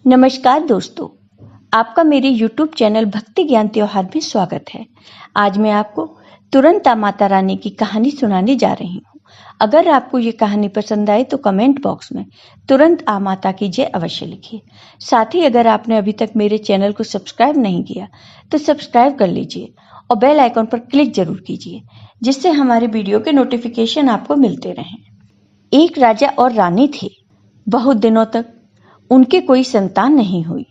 नमस्कार दोस्तों, आपका मेरे YouTube चैनल भक्ति ज्ञान त्योहार में स्वागत है। आज मैं आपको तुरंत माता रानी की कहानी सुनाने जा रही हूँ। अगर आपको ये कहानी पसंद आए तो कमेंट बॉक्स में तुरंत आ माता की जय अवश्य लिखिए। साथ ही अगर आपने अभी तक मेरे चैनल को सब्सक्राइब नहीं किया तो सब्सक्राइब कर लीजिए और बेल आइकॉन पर क्लिक जरूर कीजिए, जिससे हमारे वीडियो के नोटिफिकेशन आपको मिलते रहें। एक राजा और रानी थे। बहुत दिनों तक उनके कोई संतान नहीं हुई।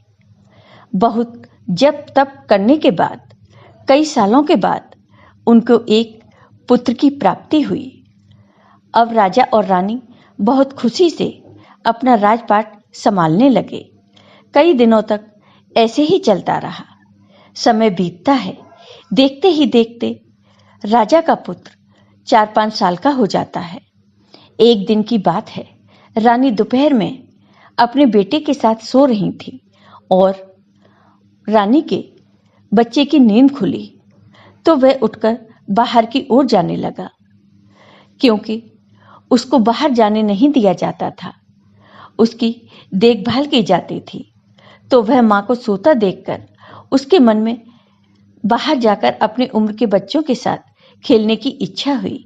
बहुत जप तप करने के बाद कई सालों के बाद उनको एक पुत्र की प्राप्ति हुई। अब राजा और रानी बहुत खुशी से अपना राजपाट संभालने लगे। कई दिनों तक ऐसे ही चलता रहा। समय बीतता है, देखते ही देखते राजा का पुत्र 4-5 साल का हो जाता है। एक दिन की बात है, रानी दोपहर में अपने बेटे के साथ सो रही थी और रानी के बच्चे की नींद खुली तो वह उठकर बाहर की ओर जाने लगा, क्योंकि उसको बाहर जाने नहीं दिया जाता था। उसकी देखभाल की जाती थी। तो वह मां को सोता देखकर उसके मन में बाहर जाकर अपने उम्र के बच्चों के साथ खेलने की इच्छा हुई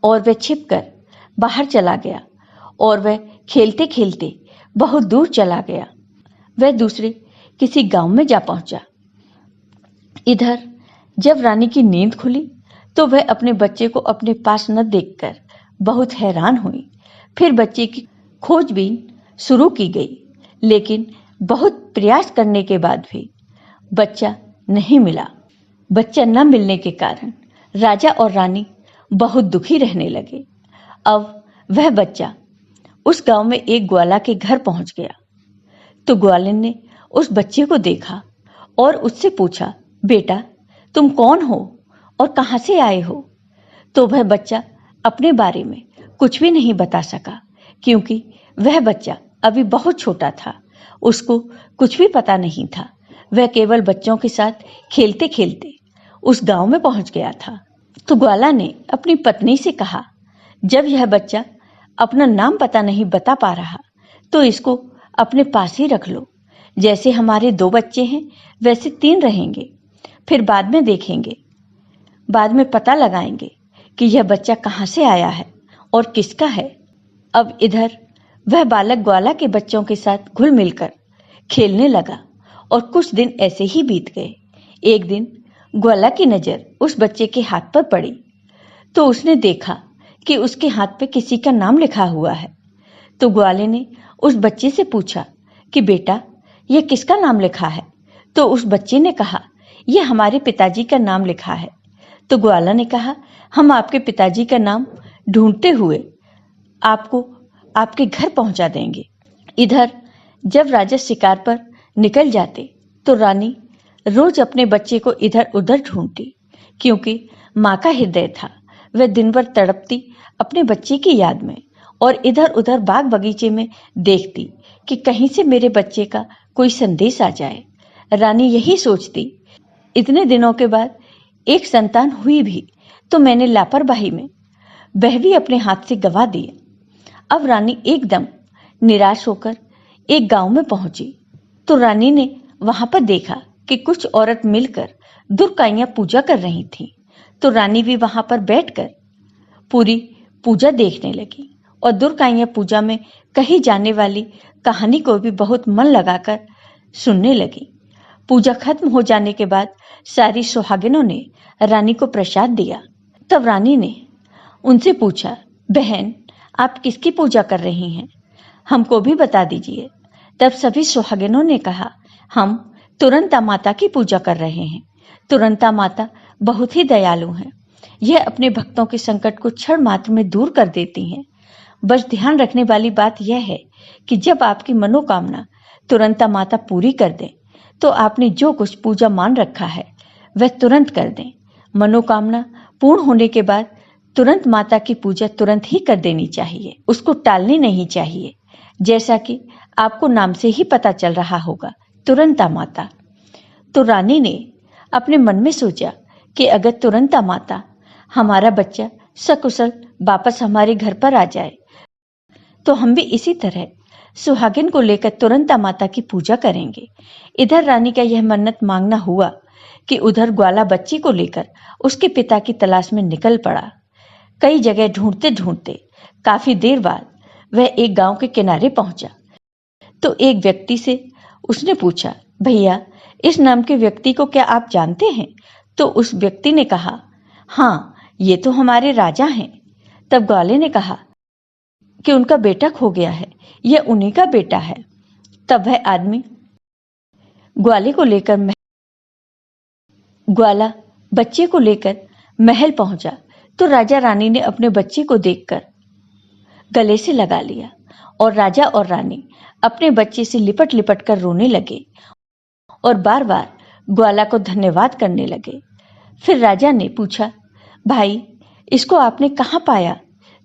और वह छिपकर बाहर चला गया और वह खेलते खेलते बहुत दूर चला गया। वह दूसरे किसी गांव में जा पहुंचा। इधर जब रानी की नींद खुली तो वह अपने बच्चे को अपने पास न देखकर बहुत हैरान हुई। फिर बच्चे की खोजबीन शुरू की गई, लेकिन बहुत प्रयास करने के बाद भी बच्चा नहीं मिला। बच्चा न मिलने के कारण राजा और रानी बहुत दुखी रहने लगे। अब वह बच्चा उस गांव में एक ग्वाला के घर पहुंच गया तो ग्वालिन ने उस बच्चे को देखा और उससे पूछा, बेटा तुम कौन हो और कहां से आए हो? तो वह बच्चा अपने बारे में कुछ भी नहीं बता सका, क्योंकि वह बच्चा अभी बहुत छोटा था। उसको कुछ भी पता नहीं था। वह केवल बच्चों के साथ खेलते खेलते उस गांव में पहुंच गया था। तो ग्वाला ने अपनी पत्नी से कहा, जब यह बच्चा अपना नाम पता नहीं बता पा रहा तो इसको अपने पास ही रख लो। जैसे हमारे 2 बच्चे हैं वैसे 3 रहेंगे। फिर बाद में देखेंगे, बाद में पता लगाएंगे कि यह बच्चा कहां से आया है और किसका है। अब इधर वह बालक ग्वाला के बच्चों के साथ घुल मिलकर खेलने लगा और कुछ दिन ऐसे ही बीत गए। एक दिन ग्वाला की नजर उस बच्चे के हाथ पर पड़ी तो उसने देखा कि उसके हाथ पे किसी का नाम लिखा हुआ है। तो ग्वाले ने उस बच्चे से पूछा कि बेटा यह किसका नाम लिखा है? तो उस बच्चे ने कहा, यह हमारे पिताजी का नाम लिखा है। तो ग्वाला ने कहा, हम आपके पिताजी का नाम ढूंढते हुए आपको आपके घर पहुंचा देंगे। इधर जब राजा शिकार पर निकल जाते तो रानी रोज अपने बच्चे को इधर उधर ढूंढती, क्योंकि मां का हृदय था। वह दिन भर तड़पती अपने बच्चे की याद में और इधर उधर बाग बगीचे में देखती कि कहीं से मेरे बच्चे का कोई संदेश आ जाए। रानी यही सोचती। इतने दिनों के बाद एक संतान हुई भी तो मैंने लापरवाही में वह भी अपने हाथ से गवा दिया। अब रानी एकदम निराश होकर एक गांव में पहुंची तो रानी ने वहां पर देखा कि कुछ औरत मिलकर दुर्गाइयां पूजा कर रही थीं। तो रानी भी वहां पर बैठकर पूरी पूजा देखने लगी और दुर्गाइयां पूजा में कही जाने वाली कहानी को भी बहुत मन लगाकर सुनने लगी। पूजा खत्म हो जाने के बाद सारी सुहागिनों ने रानी को प्रसाद दिया। तब रानी ने उनसे पूछा, बहन आप किसकी पूजा कर रही हैं? हमको भी बता दीजिए। तब सभी सुहागिनों ने कहा, हम तुरंता माता की पूजा कर रहे हैं। तुरंता माता बहुत ही दयालु हैं। यह अपने भक्तों के संकट को क्षण मात्र में दूर कर देती हैं। बस ध्यान रखने वाली बात यह है कि जब आपकी मनोकामना तुरंता माता पूरी कर दें तो आपने जो कुछ पूजा मान रखा है वह तुरंत कर दें। मनोकामना पूर्ण होने के बाद तुरंत माता की पूजा तुरंत ही कर देनी चाहिए, उसको टालनी नहीं चाहिए। जैसा कि आपको नाम से ही पता चल रहा होगा, तुरंता माता। तो रानी ने अपने मन में सोचा कि अगर तुरंता माता हमारा बच्चा सकुशल वापस हमारे घर पर आ जाए तो हम भी इसी तरह सुहागिन को लेकर तुरंत माता की पूजा करेंगे। इधर रानी का यह मन्नत मांगना हुआ कि उधर ग्वाला बच्ची को लेकर उसके पिता की तलाश में निकल पड़ा। कई जगह ढूंढते ढूंढते काफी देर बाद वह एक गांव के किनारे पहुंचा तो एक व्यक्ति से उसने पूछा, भैया इस नाम के व्यक्ति को क्या आप जानते हैं? तो उस व्यक्ति ने कहा, हाँ ये तो हमारे राजा हैं। तब ग्वाले ने कहा कि उनका बेटा खो गया है, यह उन्हीं का बेटा है। तब वह आदमी ग्वाले को लेकर ग्वाला बच्चे को लेकर महल पहुंचा तो राजा रानी ने अपने बच्चे को देखकर गले से लगा लिया और राजा और रानी अपने बच्चे से लिपट लिपट कर रोने लगे और बार बार ग्वाला को धन्यवाद करने लगे। फिर राजा ने पूछा, भाई इसको आपने कहाँ पाया?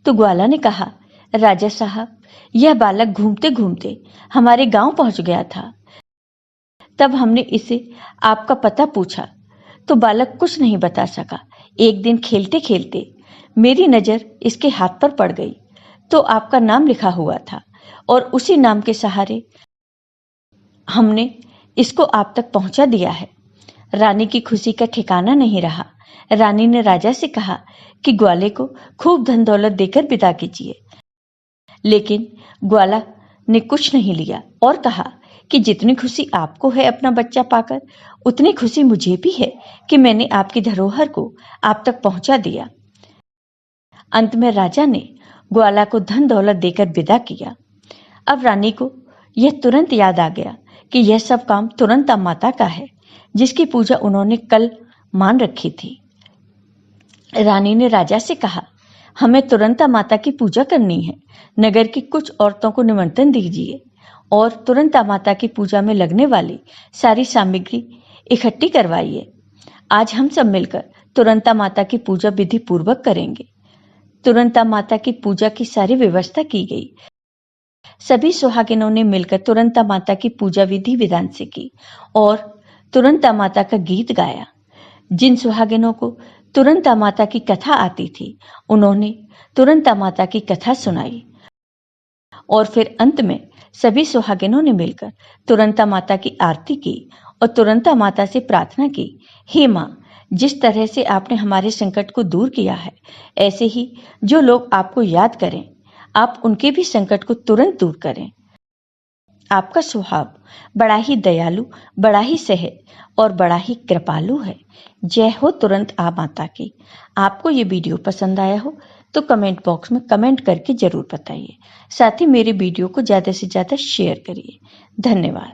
तो ग्वाला ने कहा, राजा साहब यह बालक घूमते घूमते हमारे गांव पहुंच गया था। तब हमने इसे आपका पता पूछा तो बालक कुछ नहीं बता सका। एक दिन खेलते खेलते मेरी नजर इसके हाथ पर पड़ गई तो आपका नाम लिखा हुआ था और उसी नाम के सहारे हमने इसको आप तक पहुंचा दिया है। रानी की खुशी का ठिकाना नहीं रहा। रानी ने राजा से कहा कि ग्वाले को खूब धन दौलत देकर विदा कीजिए, लेकिन ग्वाला ने कुछ नहीं लिया और कहा कि जितनी खुशी आपको है अपना बच्चा पाकर, उतनी खुशी मुझे भी है कि मैंने आपकी धरोहर को आप तक पहुंचा दिया। अंत में राजा ने ग्वाला को धन दौलत देकर विदा किया। अब रानी को यह तुरंत याद आ गया कि यह सब काम तुरंत माता का है, जिसकी पूजा उन्होंने कल मान रखी थी। रानी ने राजा से कहा, हमें तुरंत माता की पूजा करनी है। नगर की कुछ औरतों को निमंत्रण दीजिए और तुरंत माता की पूजा में लगने वाली सारी सामग्री इकट्ठी करवाइए। आज हम सब मिलकर तुरंत माता की पूजा विधि पूर्वक करेंगे। तुरंत माता की पूजा की सारी व्यवस्था की गई। सभी सुहागिनों ने मिलकर तुरंत माता की पूजा विधि विधान से की और तुरंत माता का गीत गाया। जिन सुहागिनों को तुरंत माता की कथा आती थी, उन्होंने तुरंत माता की कथा सुनाई और फिर अंत में सभी सुहागिनों ने मिलकर तुरंत माता की आरती की और तुरंत माता से प्रार्थना की, हे माँ, जिस तरह से आपने हमारे संकट को दूर किया है, ऐसे ही जो लोग आपको याद करें, आप उनके भी संकट को तुरंत दूर करें। आपका स्वभाव बड़ा ही दयालु, बड़ा ही सहज और बड़ा ही कृपालु है। जय हो तुरंत आ माता की। आपको ये वीडियो पसंद आया हो तो कमेंट बॉक्स में कमेंट करके जरूर बताइए। साथ ही मेरे वीडियो को ज़्यादा से ज़्यादा शेयर करिए। धन्यवाद।